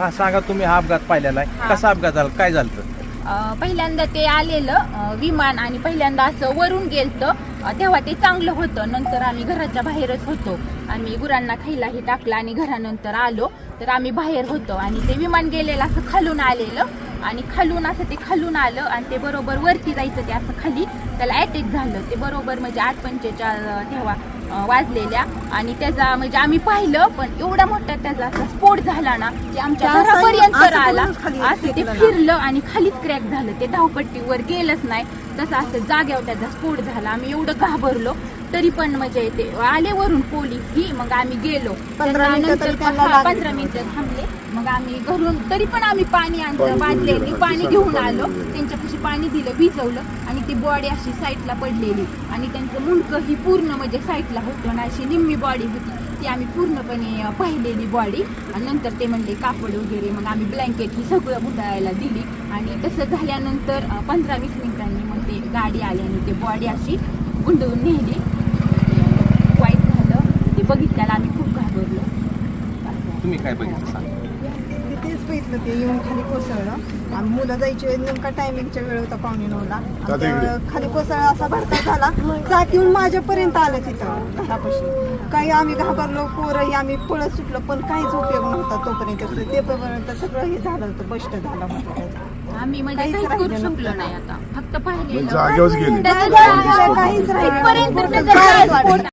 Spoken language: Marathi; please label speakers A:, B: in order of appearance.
A: हा सांगा, तुम्ही हा अपघात पाहिलेला आहे, कसा अपघात झाला, काय झालं?
B: पहिल्यांदा ते आलेलं विमान आणि पहिल्यांदा असं वरून गेलतं तेव्हा ते चांगलं होतं. नंतर आम्ही घराच्या बाहेरच होतो. आम्ही गुरांना खायलाही टाकलं आणि घरानंतर आलो तर आम्ही बाहेर होतो आणि ते विमान गेलेलं असं खालून आलेलं आणि खालून असं ते खालून आलं आणि ते बरोबर वरती जायचं ते असं खाली त्याला अटॅक झालं. ते बरोबर म्हणजे 8:45 तेव्हा वाजलेल्या आणि त्याचा म्हणजे आम्ही पाहिलं पण एवढा मोठा त्याचा असा स्फोट झाला ना की आमच्या घरापर्यंत आला. असं ते फिरलं आणि खालीच क्रॅक झालं. ते धावपट्टीवर गेलंच नाही, तसं असं जाग्यावर त्याचा स्फोट झाला. आम्ही एवढं घाबरलो तरी पण म्हणजे ते आले वरून पोलीस ही, मग आम्ही गेलो. 15 मिनिटं थांबले. मग आम्ही घरून तरी पण आम्ही पाणी आणलं, बादल्याने पाणी घेऊन आलो. त्यांच्यापाशी पाणी दिलं, भिजवलं आणि ती बॉडी अशी साईडला पडलेली आणि त्यांचं मुंडकं ही पूर्ण म्हणजे साईडला होतं ना, अशी निम्मी बॉडी होती ती आम्ही पूर्णपणे पाहिलेली बॉडी. आणि नंतर ते म्हणले कापड वगैरे, मग आम्ही ब्लँकेट ही सगळं गुंडाळायला दिली आणि तसं झाल्यानंतर 15-20 मिनिटांनी मग ते गाडी आली आणि ते बॉडी अशी गुंडळून नेली. वाईट झालं ते बघितल्याला आम्ही खूप घाबरलो.
A: तुम्ही काय बघितलं सांगा?
C: तेच बघितलं, ते येऊन खाली कोसळलं आणि मुलं जायची वेळ नेमका टायमिंगच्या वेळ होता 8:45ला. खाली कोसळला असा भडका झाला, चाक येऊन माझ्यापर्यंत आलं तिथं घरापाशी. काही आम्ही घाबरलो, पोरंही आम्ही पळत सुटलो पण काहीच उपयोग नव्हता तोपर्यंत. ते पर्यंत सगळं हे झालं होतं, बस्ट झालं होतं त्याचा.
B: आम्ही म्हणजे काहीच करू शकलो नाही आता, फक्त पाहिलेलं
D: जागेवर गेले.
C: काहीच राहिलं
B: पर्यंत